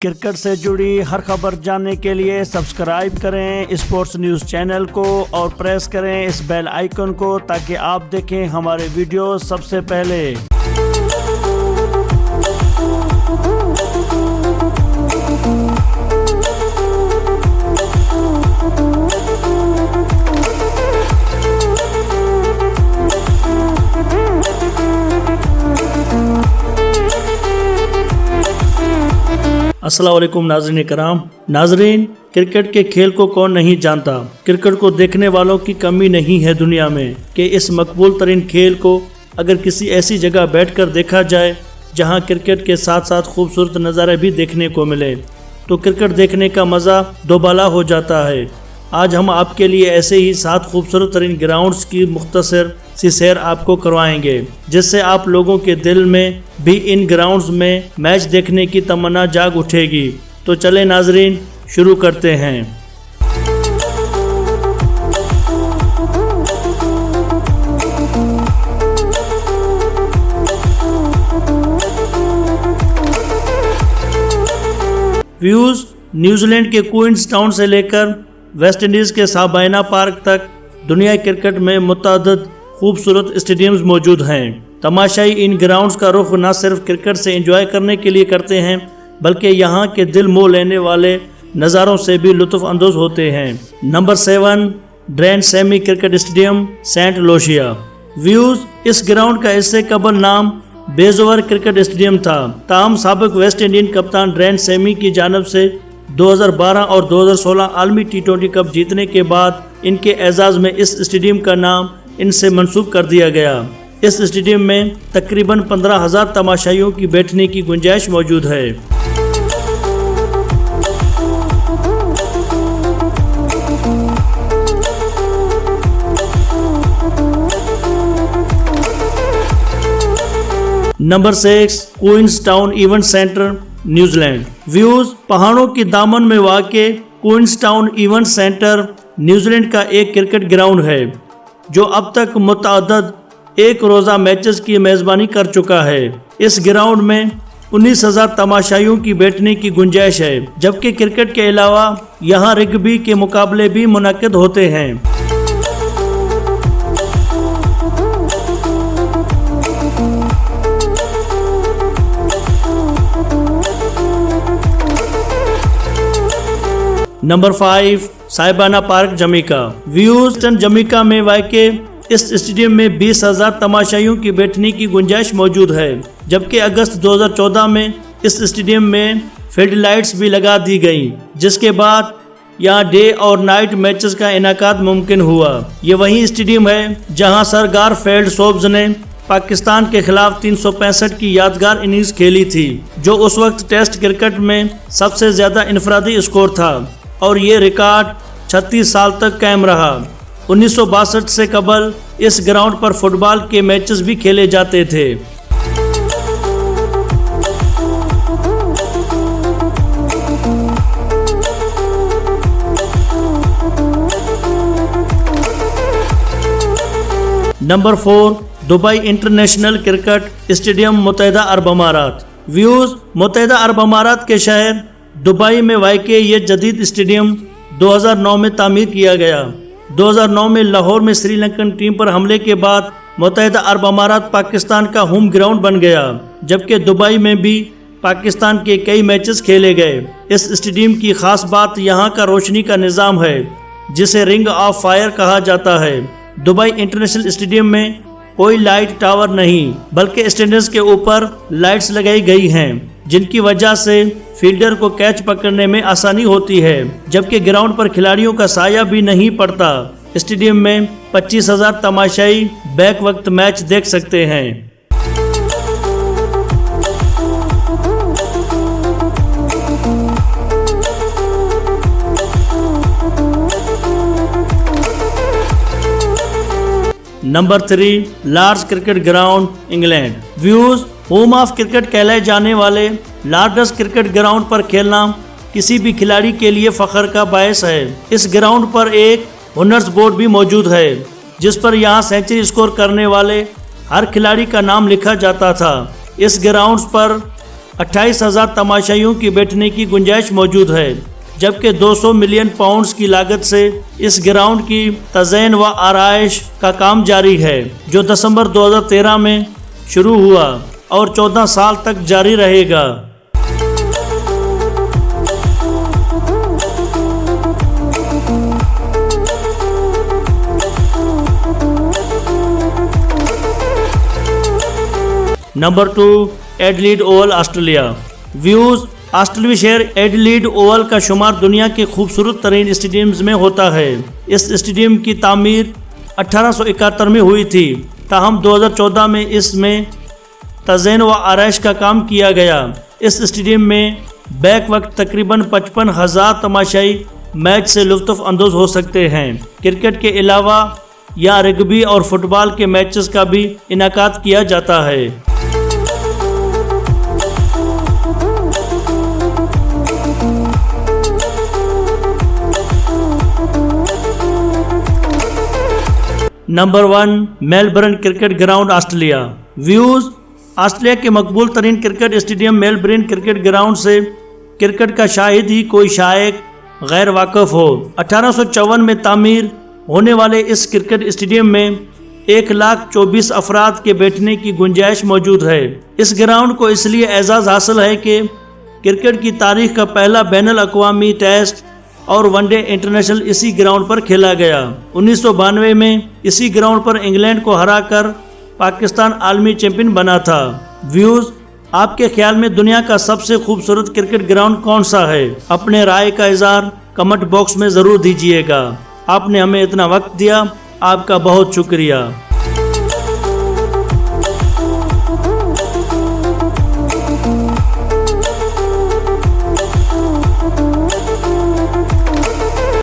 Cricket से जुड़ी हर खबर जानने के लिए सब्सक्राइब करें स्पोर्ट्स न्यूज़ चैनल को और प्रेस करें इस बेल आइकन को ताकि आप देखें हमारे वीडियो सबसे पहले। अस्सलाम वालेकुम नाज़रीन कराम। नाज़रीन, क्रिकेट के खेल को कौन नहीं जानता। क्रिकेट को देखने वालों की कमी नहीं है दुनिया में कि इस मकबूल तरीन खेल को अगर किसी ऐसी जगह बैठकर देखा जाए जहां क्रिकेट के साथ साथ खूबसूरत नज़ारे भी देखने को मिले तो क्रिकेट देखने का मज़ा दोबाला हो जाता है। आज हम आपके लिए ऐसे ही 7 खूबसूरत तरीन ग्राउंड्स की मुख्तसर सी सैर आपको करवाएंगे जिससे आप लोगों के दिल में भी इन ग्राउंड्स में मैच देखने की तमन्ना जाग उठेगी। तो चले नाजरीन, शुरू करते हैं। व्यूज न्यूजीलैंड के क्वींसटाउन से लेकर वेस्ट इंडीज़ के साबाइना पार्क तक दुनिया क्रिकेट में मुतअद्दिद खूबसूरत स्टेडियम्स मौजूद हैं। तमाशाई इन ग्राउंड्स का रुख न सिर्फ क्रिकेट से एंजॉय करने के लिए करते हैं बल्कि यहाँ के दिल मोह लेने वाले नज़ारों से भी लुत्फ़ अंदोज़ होते हैं। Number 7 Daren Sammy cricket stadium, saint Lucia. Views इस ग्राउंड का इससे कबल नाम बेज़ोवर क्रिकेट स्टेडियम था, ताहम साबिक वेस्ट इंडियन कप्तान ड्रेन सेमी की जानब से 2012 और 2016 आलमी T20 कप जीतने के बाद इनके एजाज़ में इस स्टेडियम का नाम इनसे मंसूब कर दिया गया। इस स्टेडियम में तकरीबन 15,000 तमाशाइयों की बैठने की गुंजाइश मौजूद है। Number 6 Queenstown event centre, New Zealand. Views पहाड़ों की दामन में वाक़े क्वींसटाउन इवेंट सेंटर न्यूजीलैंड का एक क्रिकेट ग्राउंड है जो अब तक मुतअद्दिद एक रोज़ा मैचेस की मेज़बानी कर चुका है। इस ग्राउंड में 19,000 तमाशाइयों की बैठने की गुंजाइश है, जबकि क्रिकेट के अलावा यहाँ रग्बी के मुकाबले भी मुनक्किद होते हैं। Number 5 Sabina park, Jamaica. व्यूस्टन जमैका में वाक़े इस स्टेडियम में 20,000 तमाशाइयों की बैठने की गुंजाइश मौजूद है, जबकि अगस्त 2014 में इस स्टेडियम में फील्ड लाइट्स भी लगा दी गई, जिसके बाद यहाँ डे और नाइट मैचेस का इनेकाद मुमकिन हुआ। ये वही स्टेडियम है जहाँ सर गारफील्ड सोब्स ने पाकिस्तान के खिलाफ 365 की यादगार इनिंग्स खेली थी, जो उस वक्त टेस्ट क्रिकेट में सबसे ज़्यादा इनफरादी स्कोर था और ये रिकॉर्ड 36 साल तक कायम रहा। 1962 से कबल इस ग्राउंड पर फुटबॉल के मैचेस भी खेले जाते थे। Number 4 Dubai international cricket stadium, मुत्तहिदा अरब अमारात। व्यूज मुत्तहिदा अरब अमारात के शहर दुबई में वाक़े ये जदीद स्टेडियम 2009 में तामीर किया गया। 2009 में लाहौर में श्रीलंकन टीम पर हमले के बाद मुत्तहिदा अरब अमारात पाकिस्तान का होम ग्राउंड बन गया, जबकि दुबई में भी पाकिस्तान के कई मैचेस खेले गए। इस स्टेडियम की ख़ास बात यहाँ का रोशनी का निज़ाम है, जिसे रिंग ऑफ फायर कहा जाता है। दुबई इंटरनेशनल स्टेडियम में कोई लाइट टावर नहीं बल्कि स्टैंड्स के ऊपर लाइट्स लगाई गई हैं, जिनकी वजह से फील्डर को कैच पकड़ने में आसानी होती है, जबकि ग्राउंड पर खिलाड़ियों का साया भी नहीं पड़ता। स्टेडियम में 25,000 तमाशाई बैक वक्त मैच देख सकते हैं। Number 3 Lord's cricket ground, England. Views home of cricket कहलाए जाने वाले लॉर्ड्स क्रिकेट ग्राउंड पर खेलना किसी भी खिलाड़ी के लिए फ़ख्र का बायस है। इस ग्राउंड पर एक ओनर्स बोर्ड भी मौजूद है, जिस पर यहाँ सेंचुरी स्कोर करने वाले हर खिलाड़ी का नाम लिखा जाता था। इस ग्राउंड पर 28,000 तमाशाइयों की बैठने की गुंजाइश मौजूद है, जबकि 200 मिलियन पाउंड्स की लागत से इस ग्राउंड की तज़यीन व आराइश का काम जारी है, जो दिसंबर 2013 में शुरू हुआ और 14 साल तक जारी रहेगा। Number 2, Adelaide Oval, Australia. Views. ऑस्ट्रेलियाई शहर एडिलेड ओवल का शुमार दुनिया के खूबसूरत तरीन स्टेडियम्स में होता है। इस स्टेडियम की तामीर 1871 में हुई थी, ताहम 2014 में इसमें तज़यीन व आराइश का काम किया गया। इस स्टेडियम में बैक वक्त तकरीबन 55,000 तमाशाई मैच से लुत्फ़ अंदोज़ हो सकते हैं। क्रिकेट के अलावा यहाँ रग्बी और फुटबॉल के मैचेस का भी इनाकाद किया जाता है। Number 1, Melbourne cricket ground, Australia. Views. Australia के मकबूल तरीन cricket stadium Melbourne cricket ground से क्रिकेट का शायद ही कोई शायक गैर वाकिफ हो। 1854 में तामीर होने वाले इस क्रिकेट स्टेडियम में 1,24,000 अफराद के बैठने की गुंजाइश मौजूद है। इस ग्राउंड को इसलिए एजाज़ हासिल है कि क्रिकेट की तारीख का पहला बैनुल अक़वामी टेस्ट और वनडे इंटरनेशनल इसी ग्राउंड पर खेला गया। 1992 में इसी ग्राउंड पर इंग्लैंड को हराकर पाकिस्तान आलमी चैंपियन बना था। व्यूज़। आपके ख्याल में दुनिया का सबसे खूबसूरत क्रिकेट ग्राउंड कौन सा है? अपने राय का इज़हार कमेंट बॉक्स में ज़रूर दीजिएगा। आपने हमें इतना वक्त दिया, आपका बहुत शुक्रिया।